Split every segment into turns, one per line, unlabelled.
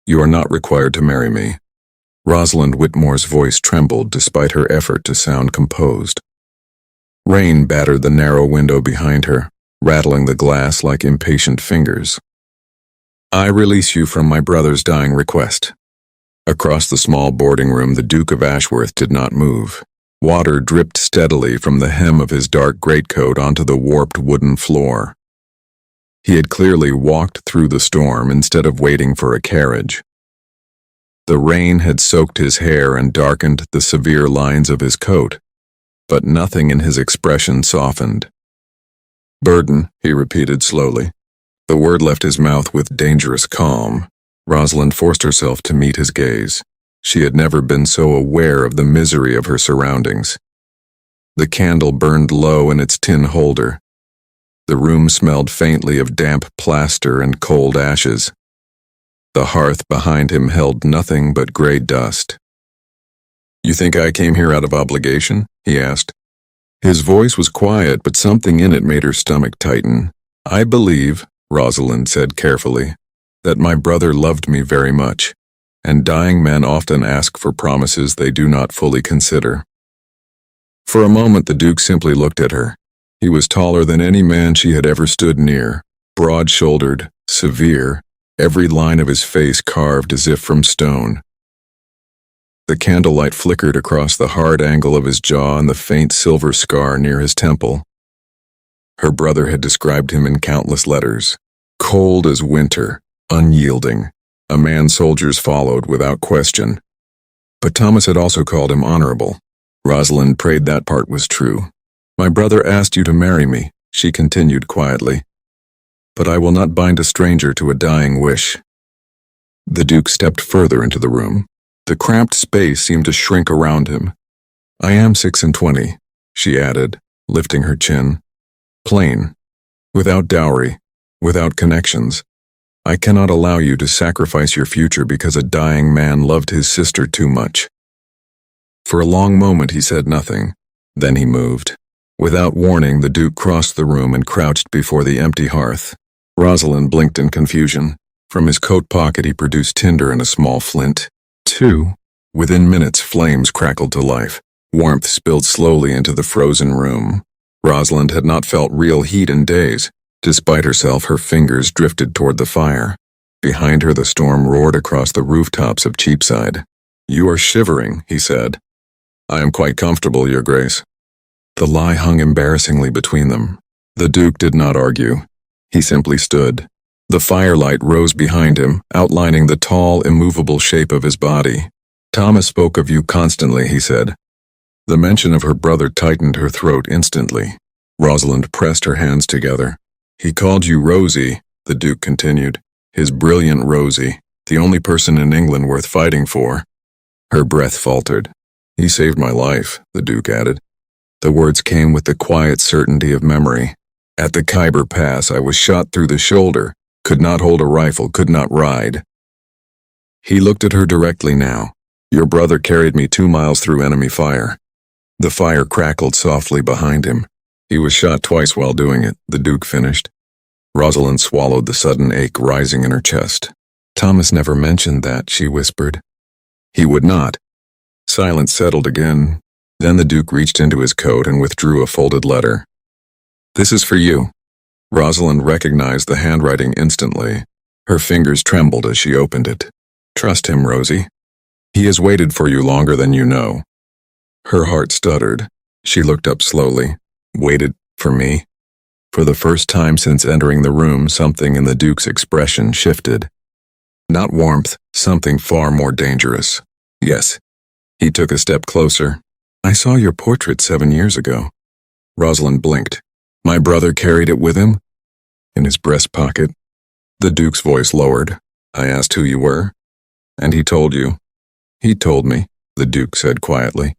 You are not required to marry me." Rosalind Whitmore's voice trembled despite her effort to sound composed. Rain battered the narrow window behind her, rattling the glass like impatient fingers. "I release you from my brother's dying request." Across the small boarding room, the Duke of Ashworth did not move. Water dripped steadily from the hem of his dark greatcoat onto the warped wooden floor. He had clearly walked through the storm instead of waiting for a carriage. The rain had soaked his hair and darkened the severe lines of his coat, but nothing in his expression softened. "Burden," he repeated slowly. The word left his mouth with dangerous calm. Rosalind forced herself to meet his gaze. She had never been so aware of the misery of her surroundings. The candle burned low in its tin holder. The room smelled faintly of damp plaster and cold ashes. The hearth behind him held nothing but gray dust. "You think I came here out of obligation?" he asked. His voice was quiet, but something in it made her stomach tighten. "I believe," Rosalind said carefully, "that my brother loved me very much, and dying men often ask for promises they do not fully consider." For a moment the Duke simply looked at her. He was taller than any man she had ever stood near, broad-shouldered, severe, every line of his face carved as if from stone. The candlelight flickered across the hard angle of his jaw and the faint silver scar near his temple. Her brother had described him in countless letters. Cold as winter, unyielding, a man soldiers followed without question. But Thomas had also called him honorable. Rosalind prayed that part was true. "My brother asked you to marry me," she continued quietly. "But I will not bind a stranger to a dying wish." The Duke stepped further into the room. The cramped space seemed to shrink around him. "I am 26, she added, lifting her chin. "Plain, without dowry, without connections. I cannot allow you to sacrifice your future because a dying man loved his sister too much." For a long moment he said nothing. Then he moved. Without warning, the Duke crossed the room and crouched before the empty hearth. Rosalind blinked in confusion. From his coat pocket he produced tinder and a small flint. Within minutes, flames crackled to life. Warmth spilled slowly into the frozen room. Rosalind had not felt real heat in days. Despite herself, her fingers drifted toward the fire. Behind her, the storm roared across the rooftops of Cheapside. "You are shivering," he said. "I am quite comfortable, Your Grace." The lie hung embarrassingly between them. The Duke did not argue. He simply stood. The firelight rose behind him, outlining the tall, immovable shape of his body. "Thomas spoke of you constantly," he said. The mention of her brother tightened her throat instantly. Rosalind pressed her hands together. "He called you Rosie," the Duke continued. "His brilliant Rosie, the only person in England worth fighting for." Her breath faltered. "He saved my life," the Duke added. The words came with the quiet certainty of memory. "At the Khyber Pass, I was shot through the shoulder, could not hold a rifle, could not ride." He looked at her directly now. "Your brother carried me 2 miles through enemy fire." The fire crackled softly behind him. "He was shot twice while doing it," the Duke finished. Rosalind swallowed the sudden ache rising in her chest. "Thomas never mentioned that," she whispered. "He would not." Silence settled again. Then the Duke reached into his coat and withdrew a folded letter. "This is for you." Rosalind recognized the handwriting instantly. Her fingers trembled as she opened it. "Trust him, Rosie. He has waited for you longer than you know." Her heart stuttered. She looked up slowly. "Waited for me?" For the first time since entering the room, something in the Duke's expression shifted. Not warmth, something far more dangerous. "Yes." He took a step closer. "I saw your portrait 7 years ago." Rosalind blinked. "My brother carried it with him?" "In his breast pocket." The Duke's voice lowered. "I asked who you were." "And he told you?" "He told me," the Duke said quietly,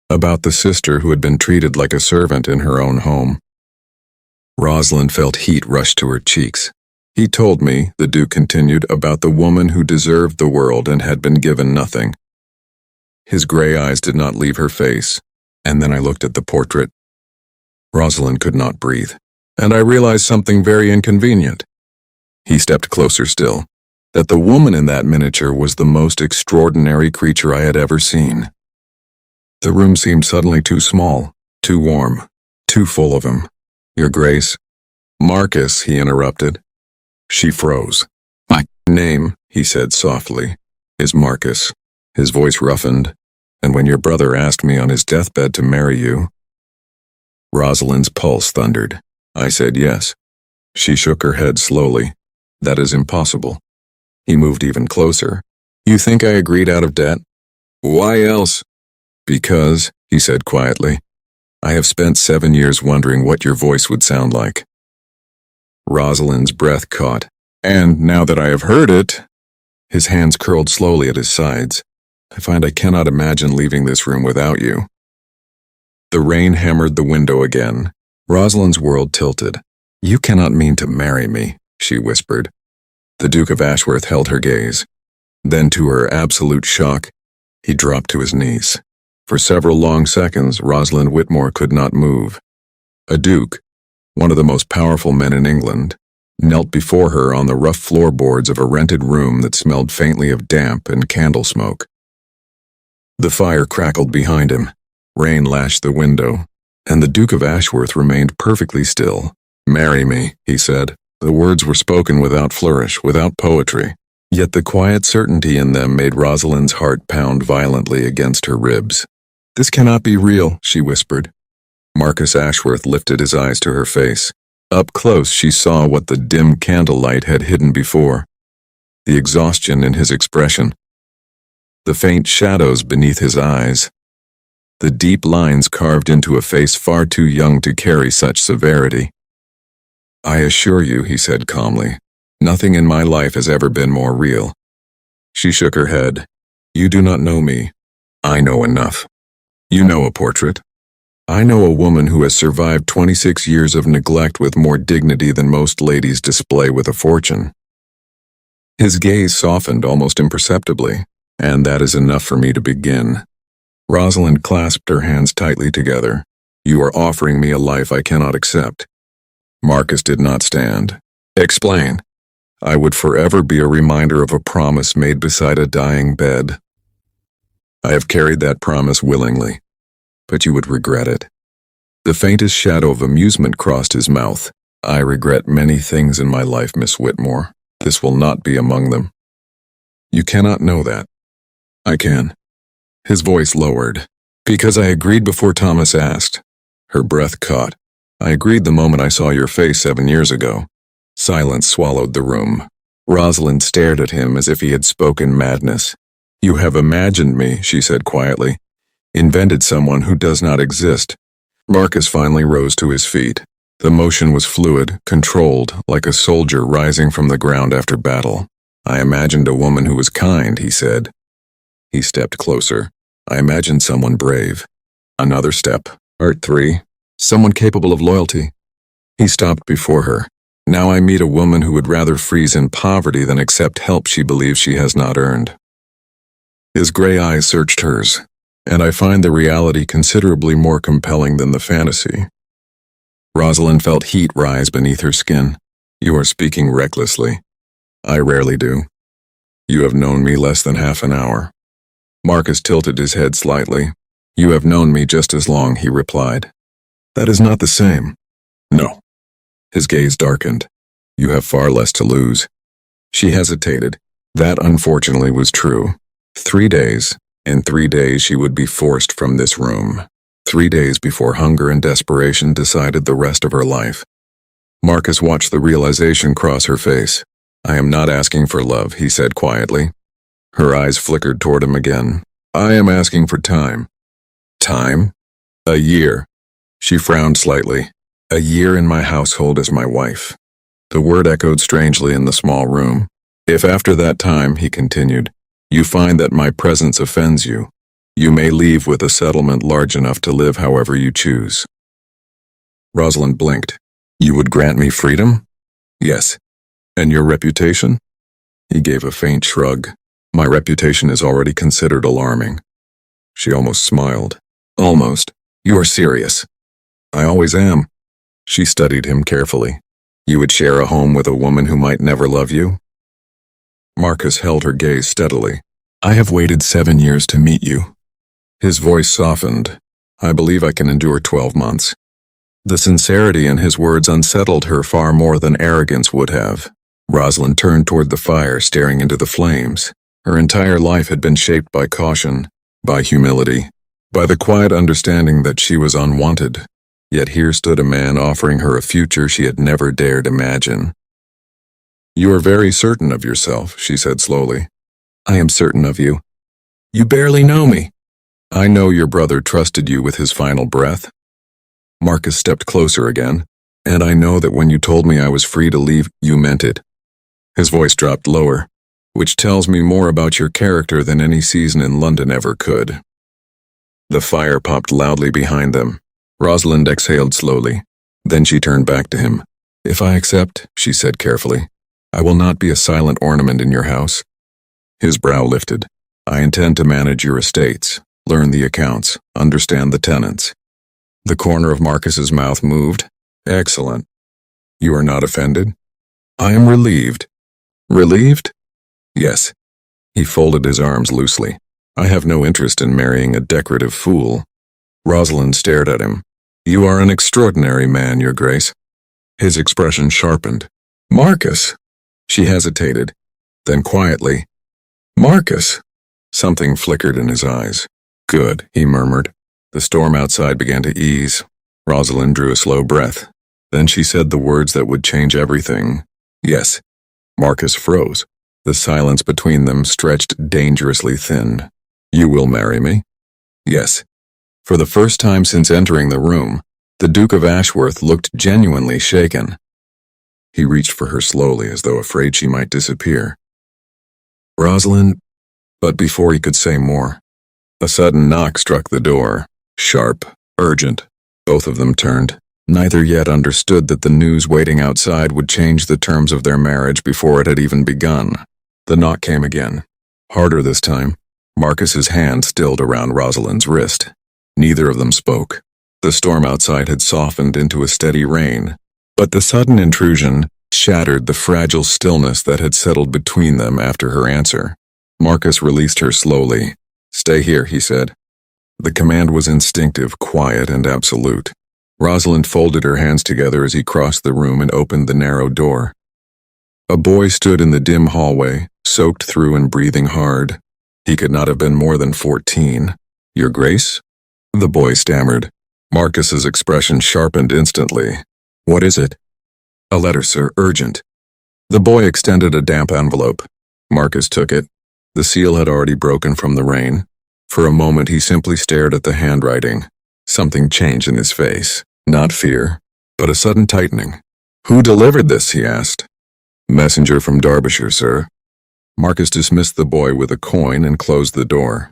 "about the sister who had been treated like a servant in her own home." Rosalind felt heat rush to her cheeks. "He told me," the Duke continued, "about the woman who deserved the world and had been given nothing." His gray eyes did not leave her face, and then I looked at the portrait. Rosalind could not breathe. "And I realized something very inconvenient." He stepped closer still. that the woman in that miniature was the most extraordinary creature I had ever seen. The room seemed suddenly too small, too warm, too full of him. Your Grace. Marcus, he interrupted. She froze. My name, he said softly, is Marcus. His voice roughened. And when your brother asked me on his deathbed to marry you, Rosalind's pulse thundered. I said yes. She shook her head slowly. That is impossible. He moved even closer. You think I agreed out of debt? Why else? Because, he said quietly, I have spent 7 years wondering what your voice would sound like. Rosalind's breath caught. And now that I have heard it, his hands curled slowly at his sides. I find I cannot imagine leaving this room without you. The rain hammered the window again. Rosalind's world tilted. You cannot mean to marry me, she whispered. The Duke of Ashworth held her gaze. Then, to her absolute shock, he dropped to his knees. For several long seconds, Rosalind Whitmore could not move. A duke, one of the most powerful men in England, knelt before her on the rough floorboards of a rented room that smelled faintly of damp and candle smoke. The fire crackled behind him. Rain lashed the window, and the Duke of Ashworth remained perfectly still. Marry me, he said. The words were spoken without flourish, without poetry. Yet the quiet certainty in them made Rosalind's heart pound violently against her ribs. This cannot be real, she whispered. Marcus Ashworth lifted his eyes to her face. Up close she saw what the dim candlelight had hidden before. The exhaustion in his expression. The faint shadows beneath his eyes. The deep lines carved into a face far too young to carry such severity. I assure you, he said calmly, nothing in my life has ever been more real. She shook her head. You do not know me. I know enough. You know a portrait. I know a woman who has survived 26 years of neglect with more dignity than most ladies display with a fortune. His gaze softened almost imperceptibly, and that is enough for me to begin. Rosalind clasped her hands tightly together. You are offering me a life I cannot accept. Marcus did not stand. Explain. I would forever be a reminder of a promise made beside a dying bed. I have carried that promise willingly, but you would regret it. The faintest shadow of amusement crossed his mouth. I regret many things in my life, Miss Whitmore. This will not be among them. You cannot know that. I can. His voice lowered. Because I agreed before Thomas asked. Her breath caught. I agreed the moment I saw your face 7 years ago. Silence swallowed the room. Rosalind stared at him as if he had spoken madness. You have imagined me, she said quietly. Invented someone who does not exist. Marcus finally rose to his feet. The motion was fluid, controlled, like a soldier rising from the ground after battle. I imagined a woman who was kind, he said. He stepped closer. I imagined someone brave. Another step. Part 3. Someone capable of loyalty. He stopped before her. Now I meet a woman who would rather freeze in poverty than accept help she believes she has not earned. His gray eyes searched hers, and I find the reality considerably more compelling than the fantasy. Rosalind felt heat rise beneath her skin. You are speaking recklessly. I rarely do. You have known me less than half an hour. Marcus tilted his head slightly. You have known me just as long, he replied. That is not the same. No. His gaze darkened. You have far less to lose. She hesitated. That unfortunately was true. 3 days. In 3 days she would be forced from this room. 3 days before hunger and desperation decided the rest of her life. Marcus watched the realization cross her face. I am not asking for love, he said quietly. Her eyes flickered toward him again. I am asking for time. Time? A year. She frowned slightly. A year in my household as my wife. The word echoed strangely in the small room. If after that time, he continued, you find that my presence offends you, you may leave with a settlement large enough to live however you choose. Rosalind blinked. You would grant me freedom? Yes. And your reputation? He gave a faint shrug. My reputation is already considered alarming. She almost smiled. Almost. You are serious. I always am. She studied him carefully. You would share a home with a woman who might never love you? Marcus held her gaze steadily. I have waited 7 years to meet you. His voice softened. I believe I can endure 12 months. The sincerity in his words unsettled her far more than arrogance would have. Rosalind turned toward the fire, staring into the flames. Her entire life had been shaped by caution, by humility, by the quiet understanding that she was unwanted. Yet here stood a man offering her a future she had never dared imagine. You are very certain of yourself, she said slowly. I am certain of you. You barely know me. I know your brother trusted you with his final breath. Marcus stepped closer again, and I know that when you told me I was free to leave, you meant it. His voice dropped lower, which tells me more about your character than any season in London ever could. The fire popped loudly behind them. Rosalind exhaled slowly. Then she turned back to him. If I accept, she said carefully, I will not be a silent ornament in your house. His brow lifted. I intend to manage your estates, learn the accounts, understand the tenants. The corner of Marcus's mouth moved. Excellent. You are not offended? I am relieved. Relieved? Yes. He folded his arms loosely. I have no interest in marrying a decorative fool. Rosalind stared at him. You are an extraordinary man, Your Grace. His expression sharpened. Marcus. She hesitated. Then quietly. Marcus. Something flickered in his eyes. Good, he murmured. The storm outside began to ease. Rosalind drew a slow breath. Then she said the words that would change everything. Yes. Marcus froze. The silence between them stretched dangerously thin. You will marry me? Yes. For the first time since entering the room, the Duke of Ashworth looked genuinely shaken. He reached for her slowly as though afraid she might disappear. Rosalind, but before he could say more, a sudden knock struck the door. Sharp, urgent. Both of them turned. Neither yet understood that the news waiting outside would change the terms of their marriage before it had even begun. The knock came again. Harder this time. Marcus's hand stilled around Rosalind's wrist. Neither of them spoke. The storm outside had softened into a steady rain, but the sudden intrusion shattered the fragile stillness that had settled between them after her answer. Marcus released her slowly. Stay here, he said. The command was instinctive, quiet, and absolute. Rosalind folded her hands together as he crossed the room and opened the narrow door. A boy stood in the dim hallway, soaked through and breathing hard. He could not have been more than 14. Your Grace? The boy stammered. Marcus's expression sharpened instantly. What is it? A letter, sir, urgent. The boy extended a damp envelope. Marcus took it. The seal had already broken from the rain. For a moment he simply stared at the handwriting. Something changed in his face. Not fear, but a sudden tightening. Who delivered this, he asked. Messenger from Derbyshire, sir. Marcus dismissed the boy with a coin and closed the door.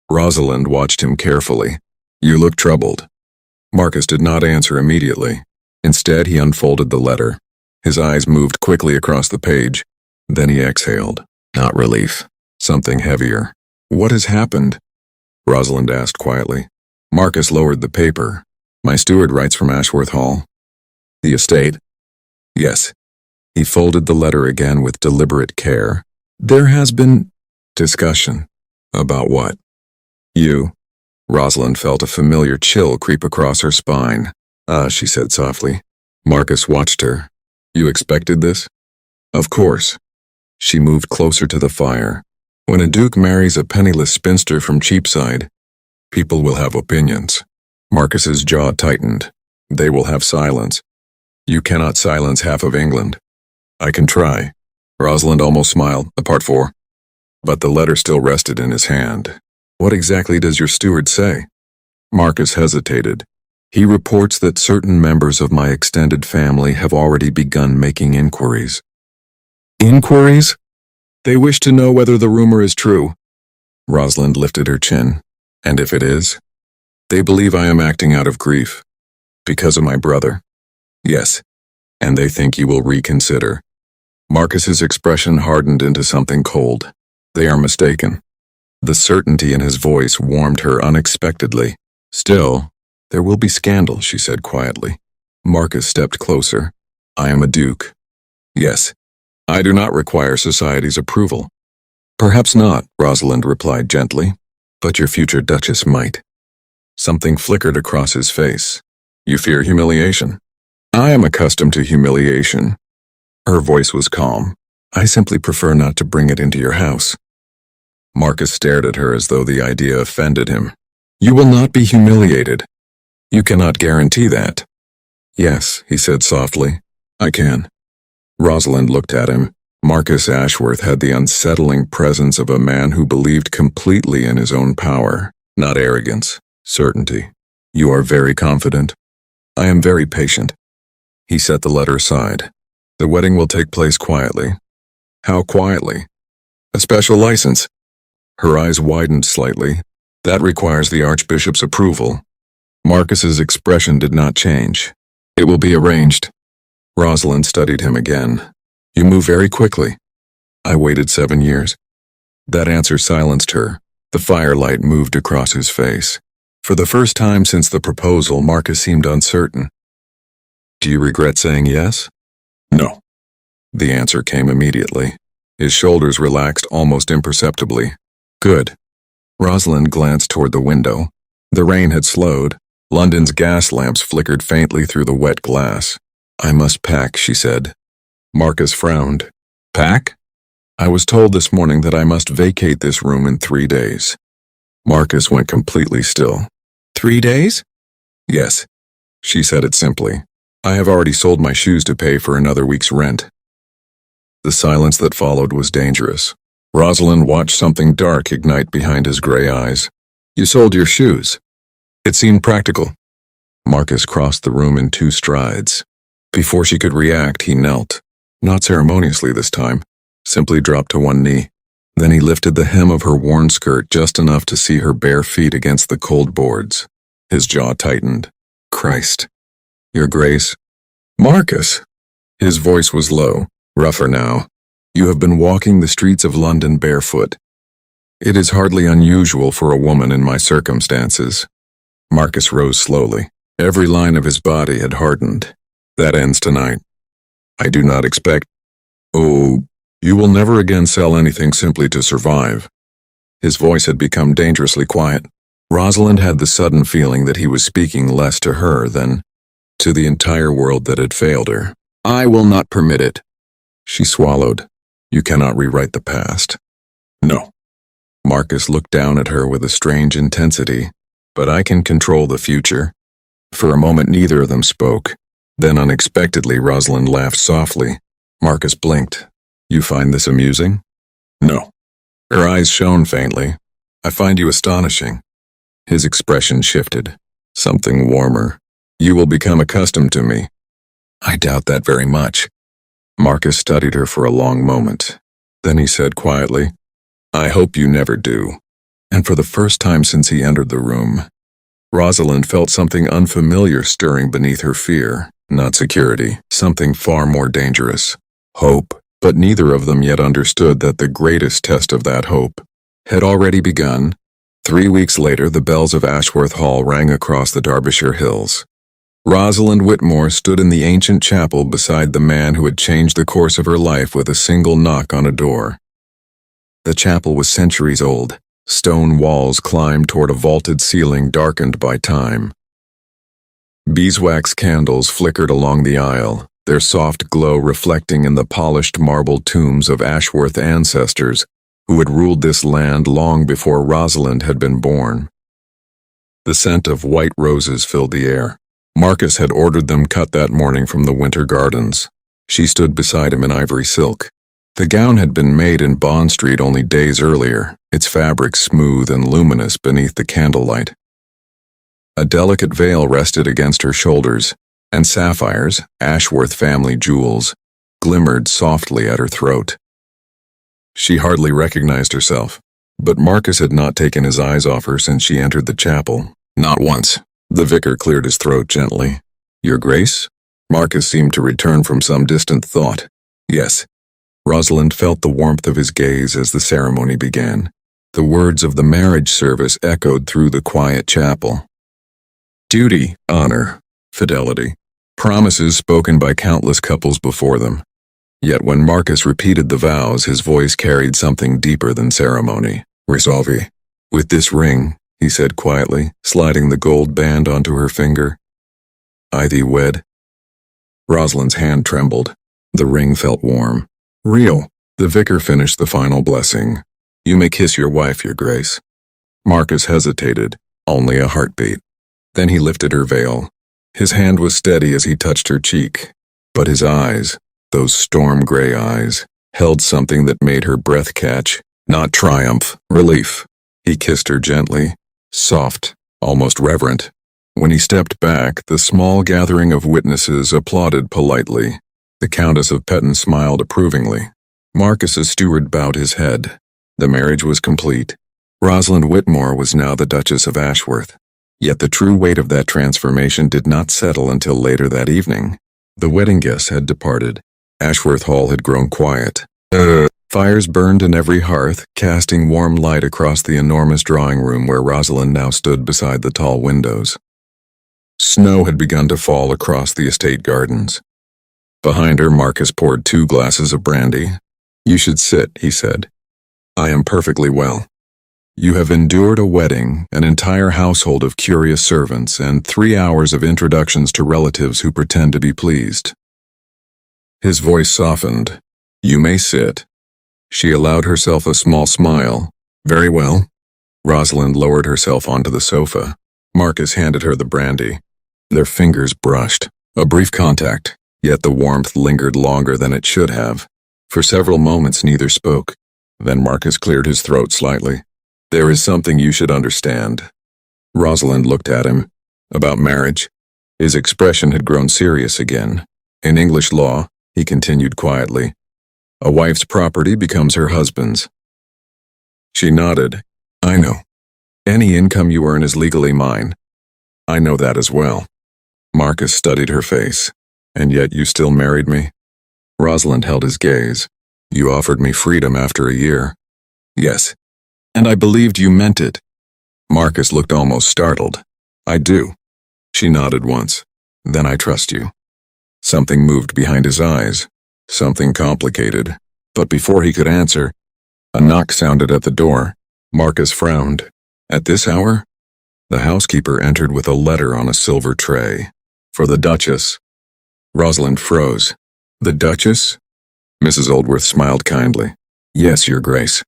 Rosalind watched him carefully. You look troubled. Marcus did not answer immediately. Instead, he unfolded the letter. His eyes moved quickly across the page. Then he exhaled. Not relief. Something heavier. What has happened? Rosalind asked quietly. Marcus lowered the paper. My steward writes from Ashworth Hall. The estate? Yes. He folded the letter again with deliberate care. There has been discussion. About what? You. Rosalind felt a familiar chill creep across her spine. Ah, she said softly. Marcus watched her. You expected this? Of course. She moved closer to the fire. When a duke marries a penniless spinster from Cheapside, people will have opinions. Marcus's jaw tightened. They will have silence. You cannot silence half of England. I can try. Rosalind almost smiled, Part 4. But the letter still rested in his hand. What exactly does your steward say? Marcus hesitated. He reports that certain members of my extended family have already begun making inquiries. Inquiries? They wish to know whether the rumor is true. Rosalind lifted her chin. And if it is? They believe I am acting out of grief. Because of my brother? Yes. And they think you will reconsider. Marcus's expression hardened into something cold. They are mistaken. The certainty in his voice warmed her unexpectedly. Still, there will be scandal, she said quietly. Marcus stepped closer. I am a duke. Yes. I do not require society's approval. Perhaps not, Rosalind replied gently, but your future Duchess might. Something flickered across his face. You fear humiliation? I am accustomed to humiliation. Her voice was calm. I simply prefer not to bring it into your house. Marcus stared at her as though the idea offended him. You will not be humiliated. You cannot guarantee that. Yes, he said softly. I can. Rosalind looked at him. Marcus Ashworth had the unsettling presence of a man who believed completely in his own power, not arrogance, certainty. You are very confident. I am very patient. He set the letter aside. The wedding will take place quietly. How quietly? A special license. Her eyes widened slightly. That requires the Archbishop's approval. Marcus's expression did not change. It will be arranged. Rosalind studied him again. You move very quickly. I waited 7 years. That answer silenced her. The firelight moved across his face. For the first time since the proposal, Marcus seemed uncertain. Do you regret saying yes? No. The answer came immediately. His shoulders relaxed almost imperceptibly. Good. Rosalind glanced toward the window. The rain had slowed. London's gas lamps flickered faintly through the wet glass. I must pack, she said. Marcus frowned. Pack? I was told this morning that I must vacate this room in 3 days. Marcus went completely still. 3 days? Yes. She said it simply. I have already sold my shoes to pay for another week's rent. The silence that followed was dangerous. Rosalind watched something dark ignite behind his gray eyes. You sold your shoes. It seemed practical. Marcus crossed the room in 2 strides. Before she could react, he knelt. Not ceremoniously this time, simply dropped to one knee. Then he lifted the hem of her worn skirt just enough to see her bare feet against the cold boards. His jaw tightened. Christ. Your Grace. Marcus. His voice was low, rougher now. You have been walking the streets of London barefoot. It is hardly unusual for a woman in my circumstances. Marcus rose slowly. Every line of his body had hardened. That ends tonight. I do not expect... Oh, you will never again sell anything simply to survive. His voice had become dangerously quiet. Rosalind had the sudden feeling that he was speaking less to her than to the entire world that had failed her. I will not permit it. She swallowed. You cannot rewrite the past. No. Marcus looked down at her with a strange intensity. But I can control the future. For a moment neither of them spoke. Then unexpectedly Rosalind laughed softly. Marcus blinked. You find this amusing? No. Her eyes shone faintly. I find you astonishing. His expression shifted. Something warmer. You will become accustomed to me. I doubt that very much. Marcus studied her for a long moment. Then he said quietly, I hope you never do. And for the first time since he entered the room, Rosalind felt something unfamiliar stirring beneath her fear. Not security, something far more dangerous. Hope, but neither of them yet understood that the greatest test of that hope had already begun. 3 weeks later, the bells of Ashworth Hall rang across the Derbyshire hills. Rosalind Whitmore stood in the ancient chapel beside the man who had changed the course of her life with a single knock on a door. The chapel was centuries old. Stone walls climbed toward a vaulted ceiling darkened by time. Beeswax candles flickered along the aisle, their soft glow reflecting in the polished marble tombs of Ashworth ancestors who had ruled this land long before Rosalind had been born. The scent of white roses filled the air. Marcus had ordered them cut that morning from the winter gardens. She stood beside him in ivory silk. The gown had been made in Bond Street only days earlier, its fabric smooth and luminous beneath the candlelight. A delicate veil rested against her shoulders, and sapphires, Ashworth family jewels, glimmered softly at her throat. She hardly recognized herself, but Marcus had not taken his eyes off her since she entered the chapel. Not once. The vicar cleared his throat gently. Your Grace? Marcus seemed to return from some distant thought. Yes. Rosalind felt the warmth of his gaze as the ceremony began. The words of the marriage service echoed through the quiet chapel. Duty, honor, fidelity, promises spoken by countless couples before them. Yet when Marcus repeated the vows, his voice carried something deeper than ceremony. Risolvi. With this ring, he said quietly, sliding the gold band onto her finger. I thee wed. Rosalind's hand trembled. The ring felt warm. Real. The vicar finished the final blessing. You may kiss your wife, your grace. Marcus hesitated, only a heartbeat. Then he lifted her veil. His hand was steady as he touched her cheek, but his eyes, those storm-gray eyes, held something that made her breath catch, not triumph, relief. He kissed her gently, soft, almost reverent. When he stepped back, the small gathering of witnesses applauded politely. The Countess of Petton smiled approvingly. Marcus's steward bowed his head. The marriage was complete. Rosalind Whitmore was now the Duchess of Ashworth. Yet the true weight of that transformation did not settle until later that evening. The wedding guests had departed. Ashworth Hall had grown quiet. Fires burned in every hearth, casting warm light across the enormous drawing room where Rosalind now stood beside the tall windows. Snow had begun to fall across the estate gardens. Behind her, Marcus poured 2 glasses of brandy. You should sit, he said. I am perfectly well. You have endured a wedding, an entire household of curious servants, and 3 hours of introductions to relatives who pretend to be pleased. His voice softened. You may sit. She allowed herself a small smile. Very well. Rosalind lowered herself onto the sofa. Marcus handed her the brandy. Their fingers brushed. A brief contact, yet the warmth lingered longer than it should have. For several moments neither spoke. Then Marcus cleared his throat slightly. There is something you should understand. Rosalind looked at him. About marriage. His expression had grown serious again. In English law, he continued quietly, a wife's property becomes her husband's. She nodded. I know. Any income you earn is legally mine. I know that as well. Marcus studied her face. And yet you still married me? Rosalind held his gaze. You offered me freedom after a year. Yes. And I believed you meant it. Marcus looked almost startled. I do. She nodded once. Then I trust you. Something moved behind his eyes. Something complicated. But before he could answer, a knock sounded at the door. Marcus frowned. At this hour? The housekeeper entered with a letter on a silver tray. For the Duchess. Rosalind froze. The Duchess? Mrs. Oldworth smiled kindly. Yes, Your Grace.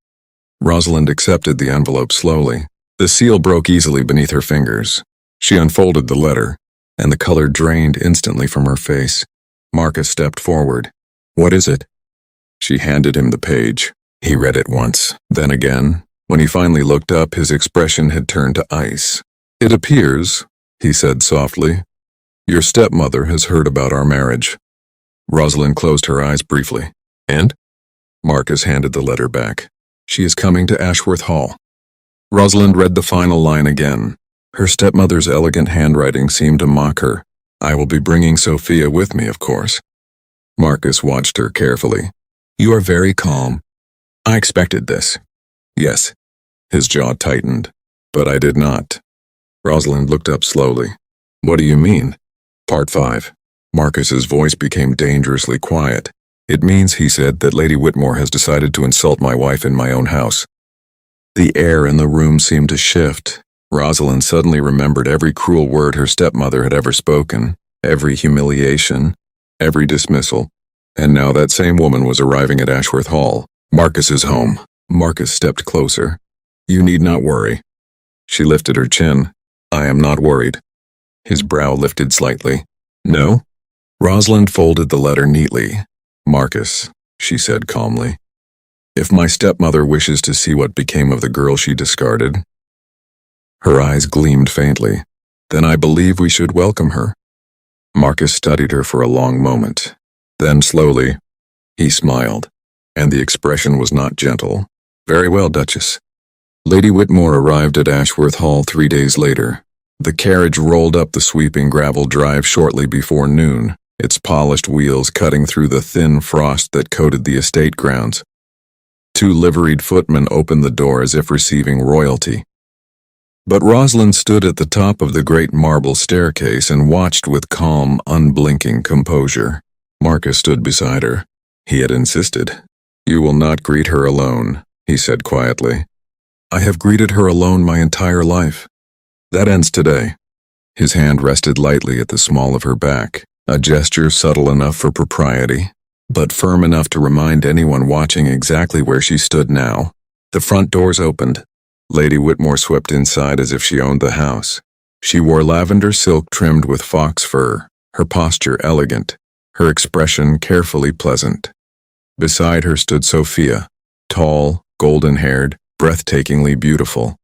Rosalind accepted the envelope slowly. The seal broke easily beneath her fingers. She unfolded the letter, and the color drained instantly from her face. Marcus stepped forward. What is it? She handed him the page. He read it once, then again. When he finally looked up, his expression had turned to ice. It appears, he said softly, your stepmother has heard about our marriage. Rosalind closed her eyes briefly. And? Marcus handed the letter back. She is coming to Ashworth Hall. Rosalind read the final line again. Her stepmother's elegant handwriting seemed to mock her. I will be bringing Sophia with me, of course. Marcus watched her carefully. You are very calm. I expected this. Yes. His jaw tightened. But I did not. Rosalind looked up slowly. What do you mean? Part 5. Marcus's voice became dangerously quiet. It means, he said, that Lady Whitmore has decided to insult my wife in my own house. The air in the room seemed to shift. Rosalind suddenly remembered every cruel word her stepmother had ever spoken, every humiliation, every dismissal. And now that same woman was arriving at Ashworth Hall, Marcus's home. Marcus stepped closer. You need not worry. She lifted her chin. I am not worried. His brow lifted slightly. No? Rosalind folded the letter neatly. Marcus, she said calmly. If my stepmother wishes to see what became of the girl she discarded. Her eyes gleamed faintly. Then I believe we should welcome her. Marcus studied her for a long moment. Then slowly, he smiled, and the expression was not gentle. Very well, Duchess. Lady Whitmore arrived at Ashworth Hall 3 days later. The carriage rolled up the sweeping gravel drive shortly before noon, its polished wheels cutting through the thin frost that coated the estate grounds. 2 liveried footmen opened the door as if receiving royalty. But Rosalind stood at the top of the great marble staircase and watched with calm, unblinking composure. Marcus stood beside her. he had insisted. "You will not greet her alone," he said quietly. "I have greeted her alone my entire life. That ends today." His hand rested lightly at the small of her back, a gesture subtle enough for propriety, but firm enough to remind anyone watching exactly where she stood now. The front doors opened. Lady Whitmore swept inside as if she owned the house. She wore lavender silk trimmed with fox fur, her posture elegant, her expression carefully pleasant. Beside her stood Sophia, tall, golden-haired, breathtakingly beautiful.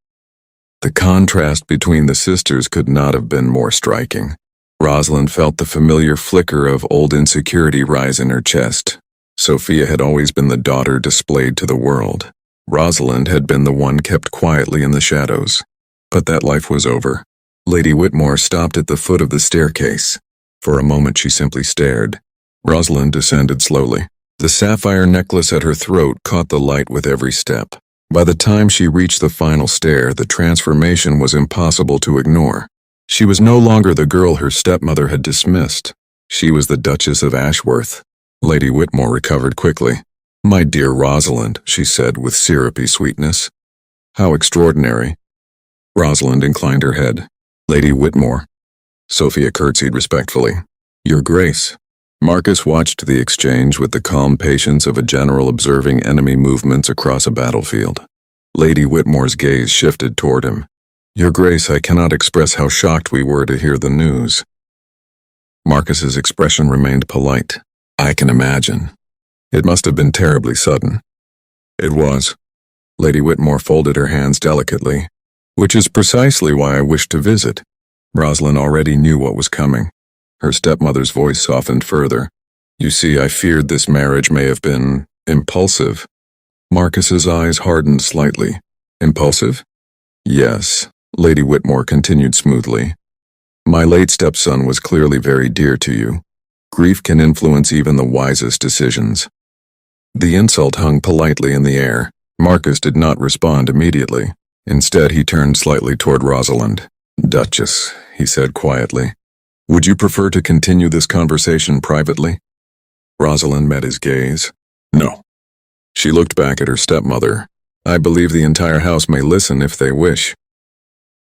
The contrast between the sisters could not have been more striking. Rosalind felt the familiar flicker of old insecurity rise in her chest. Sophia had always been the daughter displayed to the world. Rosalind had been the one kept quietly in the shadows. But that life was over. Lady Whitmore stopped at the foot of the staircase. For a moment she simply stared. Rosalind descended slowly. The sapphire necklace at her throat caught the light with every step. By the time she reached the final stair, the transformation was impossible to ignore. She was no longer the girl her stepmother had dismissed. She was the Duchess of Ashworth. Lady Whitmore recovered quickly. "My dear Rosalind," she said with syrupy sweetness. "How extraordinary." Rosalind inclined her head. "Lady Whitmore." Sophia curtsied respectfully. "Your Grace." Marcus watched the exchange with the calm patience of a general observing enemy movements across a battlefield. Lady Whitmore's gaze shifted toward him. "Your Grace, I cannot express how shocked we were to hear the news." Marcus's expression remained polite. "I can imagine. It must have been terribly sudden." "It was." Lady Whitmore folded her hands delicately. "Which is precisely why I wished to visit." Rosalind already knew what was coming. Her stepmother's voice softened further. "You see, I feared this marriage may have been impulsive." Marcus's eyes hardened slightly. "Impulsive?" "Yes," Lady Whitmore continued smoothly. "My late stepson was clearly very dear to you. Grief can influence even the wisest decisions." The insult hung politely in the air. Marcus did not respond immediately. Instead, he turned slightly toward Rosalind. "Duchess," he said quietly, "would you prefer to continue this conversation privately?" Rosalind met his gaze. "No." She looked back at her stepmother. "I believe the entire house may listen if they wish."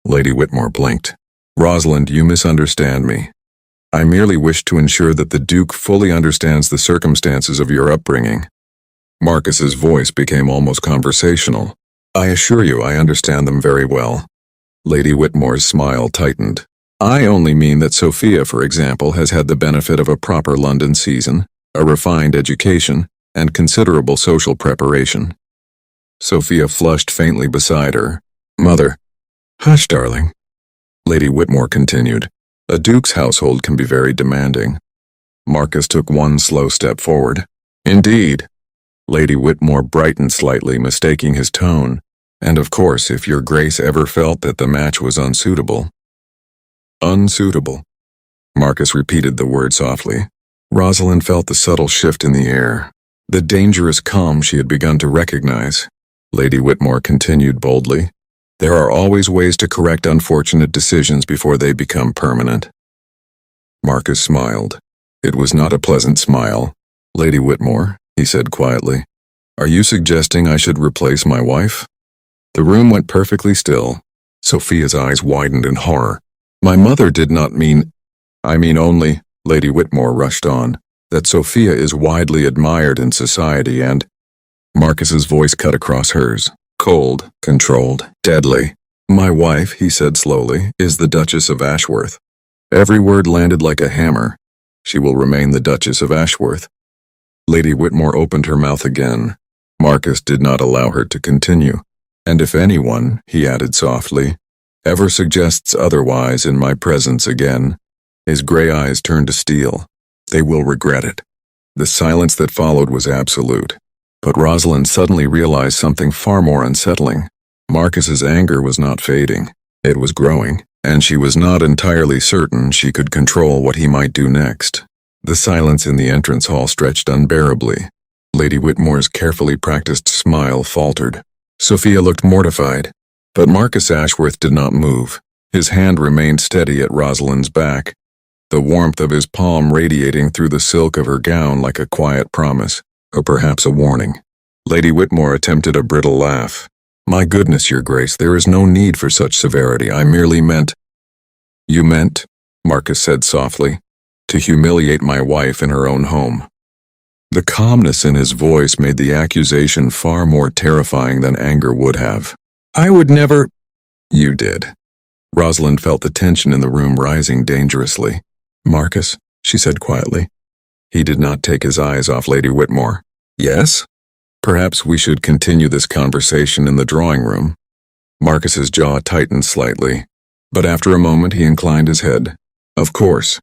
Lady Whitmore blinked. "Rosalind, you misunderstand me. I merely wish to ensure that the Duke fully understands the circumstances of your upbringing." Marcus's voice became almost conversational. "I assure you I understand them very well." Lady Whitmore's smile tightened. "I only mean that Sophia, for example, has had the benefit of a proper London season, a refined education, and considerable social preparation." Sophia flushed faintly beside her. "Mother." "Hush, darling." Lady Whitmore continued. "A duke's household can be very demanding." Marcus took one slow step forward. "Indeed." Lady Whitmore brightened slightly, mistaking his tone. "And of course, if your Grace ever felt that the match was unsuitable." "Unsuitable." Marcus repeated the word softly. Rosalind felt the subtle shift in the air, the dangerous calm she had begun to recognize. Lady Whitmore continued boldly. "There are always ways to correct unfortunate decisions before they become permanent." Marcus smiled. It was not a pleasant smile. "Lady Whitmore," he said quietly, "are you suggesting I should replace my wife?" The room went perfectly still. Sophia's eyes widened in horror. "My mother did not mean—" "I mean only," Lady Whitmore rushed on, "that Sophia is widely admired in society and—" Marcus's voice cut across hers. Cold, controlled, deadly. "My wife," he said slowly, "is the Duchess of Ashworth." Every word landed like a hammer. "She will remain the Duchess of Ashworth." Lady Whitmore opened her mouth again. Marcus did not allow her to continue. "And if anyone," he added softly, "ever suggests otherwise in my presence again," his gray eyes turned to steel, "they will regret it." The silence that followed was absolute. But Rosalind suddenly realized something far more unsettling. Marcus's anger was not fading. It was growing, and she was not entirely certain she could control what he might do next. The silence in the entrance hall stretched unbearably. Lady Whitmore's carefully practiced smile faltered. Sophia looked mortified, but Marcus Ashworth did not move. His hand remained steady at Rosalind's back, the warmth of his palm radiating through the silk of her gown like a quiet promise. or perhaps a warning. Lady Whitmore attempted a brittle laugh. My goodness, Your Grace, there is no need for such severity. I merely meant— You meant, Marcus said softly, to humiliate my wife in her own home. The calmness in his voice made the accusation far more terrifying than anger would have. I would never— You did. Rosalind felt the tension in the room rising dangerously. Marcus, she said quietly. He did not take his eyes off Lady Whitmore. Yes? Perhaps we should continue this conversation in the drawing room. Marcus's jaw tightened slightly, but after a moment he inclined his head. Of course.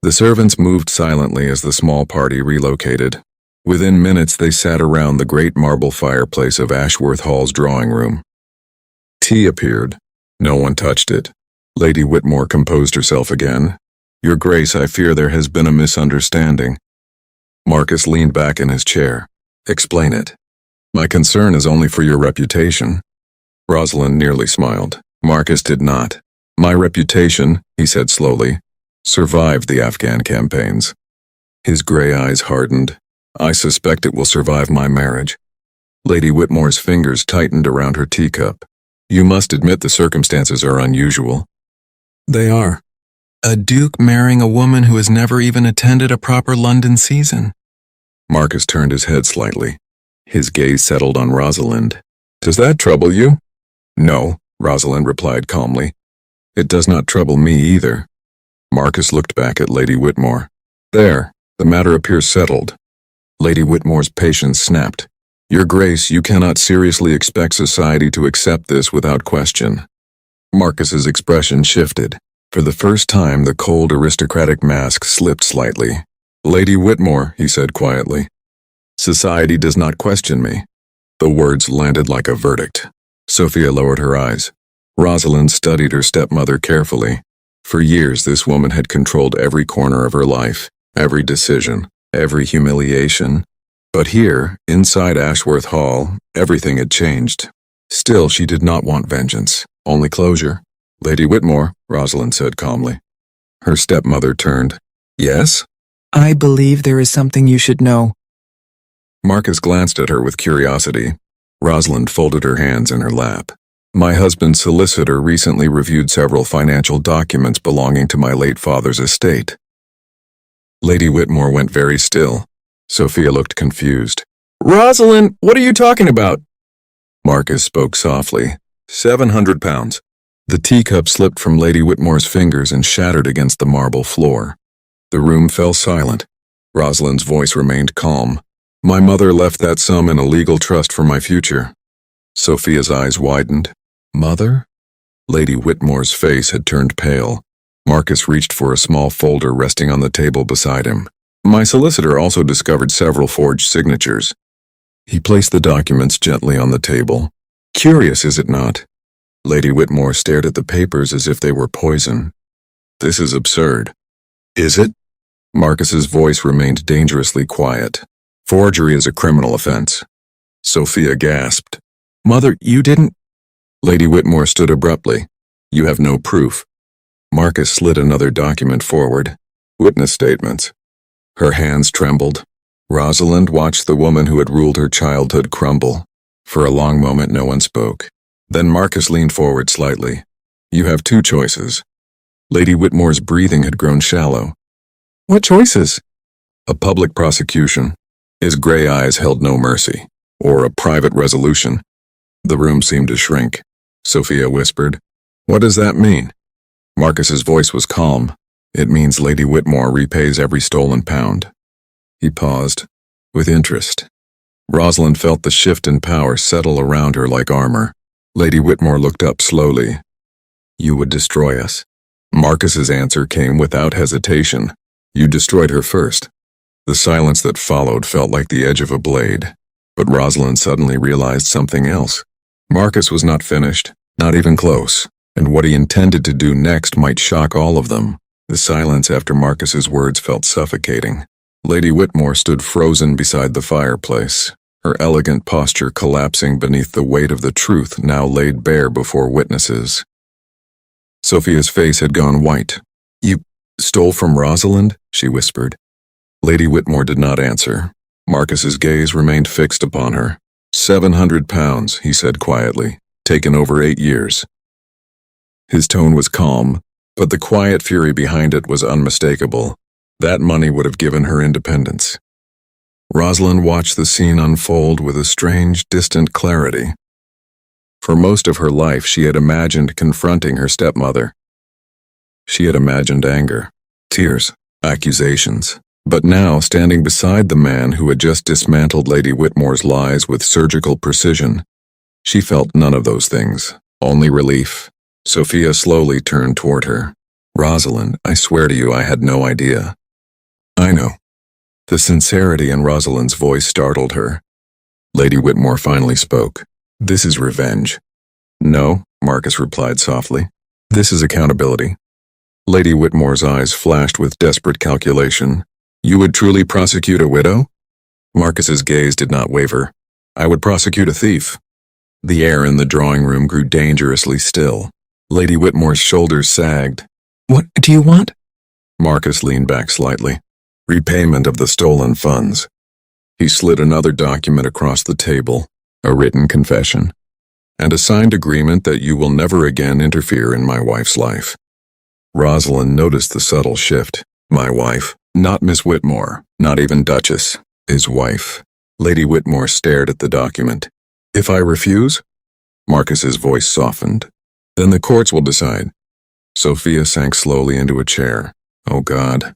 The servants moved silently as the small party relocated. Within minutes they sat around the great marble fireplace of Ashworth Hall's drawing room. Tea appeared. No one touched it. Lady Whitmore composed herself again. Your Grace, I fear there has been a misunderstanding. Marcus leaned back in his chair. Explain it. My concern is only for your reputation. Rosalind nearly smiled. Marcus did not. My reputation, he said slowly, survived the Afghan campaigns. His gray eyes hardened. I suspect it will survive my marriage. Lady Whitmore's fingers tightened around her teacup. You must admit the circumstances are unusual. They are. A duke marrying a woman who has never even attended a proper London season. Marcus turned his head slightly. His gaze settled on Rosalind. Does that trouble you? No, Rosalind replied calmly. It does not trouble me either. Marcus looked back at Lady Whitmore. There, the matter appears settled. Lady Whitmore's patience snapped. Your Grace, you cannot seriously expect society to accept this without question. Marcus's expression shifted. For the first time, the cold aristocratic mask slipped slightly. Lady Whitmore, he said quietly. Society does not question me. The words landed like a verdict. Sophia lowered her eyes. Rosalind studied her stepmother carefully. For years, this woman had controlled every corner of her life, every decision, every humiliation. But here, inside Ashworth Hall, everything had changed. Still, she did not want vengeance, only closure. Lady Whitmore, Rosalind said calmly. Her stepmother turned. Yes?
I believe there is something you should know.
Marcus glanced at her with curiosity. Rosalind folded her hands in her lap. My husband's solicitor recently reviewed several financial documents belonging to my late father's estate. Lady Whitmore went very still. Sophia looked confused. Rosalind, what are you talking about? Marcus spoke softly. 700 pounds. The teacup slipped from Lady Whitmore's fingers and shattered against the marble floor. The room fell silent. Rosalind's voice remained calm. My mother left that sum in a legal trust for my future. Sophia's eyes widened. Mother? Lady Whitmore's face had turned pale. Marcus reached for a small folder resting on the table beside him. My solicitor also discovered several forged signatures. He placed the documents gently on the table. Curious, is it not? Lady Whitmore stared at the papers as if they were poison. This is absurd. Is it? Marcus's voice remained dangerously quiet. Forgery is a criminal offense. Sophia gasped. Mother, you didn't— Lady Whitmore stood abruptly. You have no proof. Marcus slid another document forward. Witness statements. Her hands trembled. Rosalind watched the woman who had ruled her childhood crumble. For a long moment no one spoke. Then Marcus leaned forward slightly. You have two choices. Lady Whitmore's breathing had grown shallow. What choices? A public prosecution. His gray eyes held no mercy. Or a private resolution. The room seemed to shrink. Sophia whispered. What does that mean? Marcus's voice was calm. It means Lady Whitmore repays every stolen pound. He paused, with interest. Rosalind felt the shift in power settle around her like armor. Lady Whitmore looked up slowly. You would destroy us. Marcus's answer came without hesitation. You destroyed her first. The silence that followed felt like the edge of a blade. But Rosalind suddenly realized something else. Marcus was not finished, not even close, and what he intended to do next might shock all of them. The silence after Marcus's words felt suffocating. Lady Whitmore stood frozen beside the fireplace, her elegant posture collapsing beneath the weight of the truth now laid bare before witnesses. Sophia's face had gone white. You stole from Rosalind? She whispered. Lady Whitmore did not answer. Marcus's gaze remained fixed upon her. 700 pounds, he said quietly, taken over 8 years. His tone was calm, but the quiet fury behind it was unmistakable. That money would have given her independence. Rosalind watched the scene unfold with a strange, distant clarity. For most of her life, she had imagined confronting her stepmother. She had imagined anger, tears, accusations. But now, standing beside the man who had just dismantled Lady Whitmore's lies with surgical precision, she felt none of those things, only relief. Sophia slowly turned toward her. Rosalind, I swear to you I had no idea. I know. The sincerity in Rosalind's voice startled her. Lady Whitmore finally spoke. This is revenge. No, Marcus replied softly. This is accountability. Lady Whitmore's eyes flashed with desperate calculation. You would truly prosecute a widow? Marcus's gaze did not waver. I would prosecute a thief. The air in the drawing room grew dangerously still. Lady Whitmore's shoulders sagged.
What do you want?
Marcus leaned back slightly. Repayment of the stolen funds. He slid another document across the table, a written confession, and a signed agreement that you will never again interfere in my wife's life. Rosalind noticed the subtle shift. My wife, not Miss Whitmore, not even Duchess, his wife. Lady Whitmore stared at the document. If I refuse? Marcus's voice softened. Then the courts will decide. Sophia sank slowly into a chair. Oh God.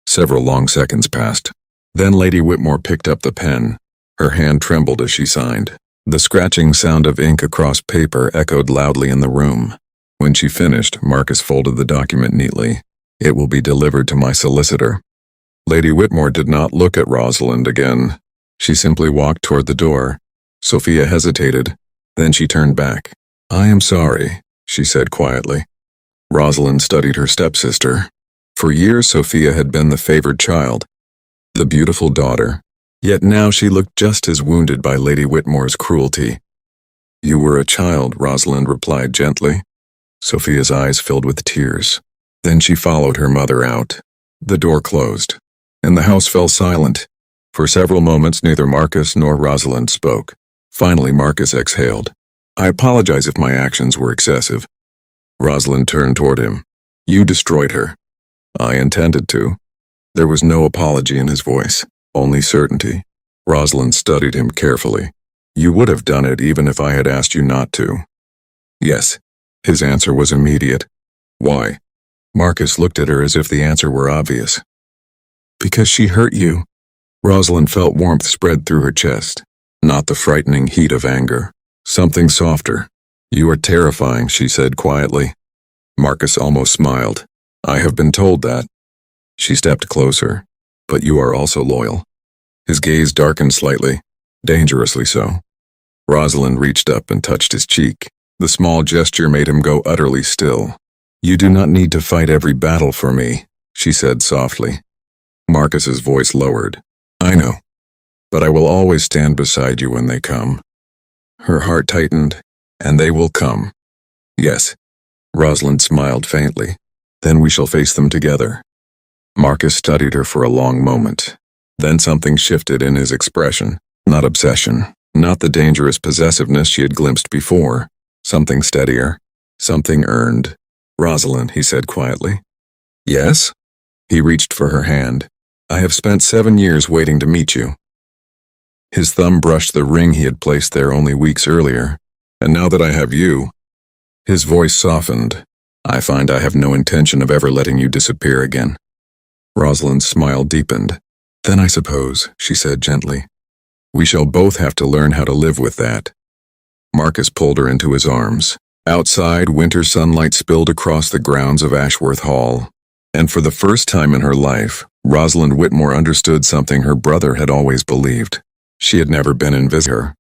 Several long seconds passed. Then Lady Whitmore picked up the pen. Her hand trembled as she signed. The scratching sound of ink across paper echoed loudly in the room. When she finished, Marcus folded the document neatly. It will be delivered to my solicitor. Lady Whitmore did not look at Rosalind again. She simply walked toward the door. Sophia hesitated. Then she turned back. I am sorry, she said quietly. Rosalind studied her stepsister. For years, Sophia had been the favored child, the beautiful daughter. Yet now she looked just as wounded by Lady Whitmore's cruelty. You were a child, Rosalind replied gently. Sophia's eyes filled with tears. Then she followed her mother out. The door closed, and the house fell silent. For several moments, neither Marcus nor Rosalind spoke. Finally, Marcus exhaled. I apologize if my actions were excessive. Rosalind turned toward him. You destroyed her. I intended to. There was no apology in his voice, only certainty. Rosalind studied him carefully. You would have done it even if I had asked you not to. Yes. His answer was immediate. Why? Marcus looked at her as if the answer were obvious. Because she hurt you. Rosalind felt warmth spread through her chest, not the frightening heat of anger. Something softer. You are terrifying, she said quietly. Marcus almost smiled. I have been told that. She stepped closer. But you are also loyal. His gaze darkened slightly, dangerously so. Rosalind reached up and touched his cheek. The small gesture made him go utterly still. You do not need to fight every battle for me, she said softly. Marcus's voice lowered. I know, but I will always stand beside you when they come. Her heart tightened, and they will come. Yes. Rosalind smiled faintly. Then we shall face them together. Marcus studied her for a long moment. Then something shifted in his expression. Not obsession, not the dangerous possessiveness she had glimpsed before. Something steadier, something earned. Rosalind, he said quietly. Yes? He reached for her hand. I have spent 7 years waiting to meet you. His thumb brushed the ring he had placed there only weeks earlier. And now that I have you, his voice softened. I find I have no intention of ever letting you disappear again. Rosalind's smile deepened. Then I suppose, she said gently, we shall both have to learn how to live with that. Marcus pulled her into his arms. Outside, winter sunlight spilled across the grounds of Ashworth Hall. And for the first time in her life, Rosalind Whitmore understood something her brother had always believed. She had never been invisible.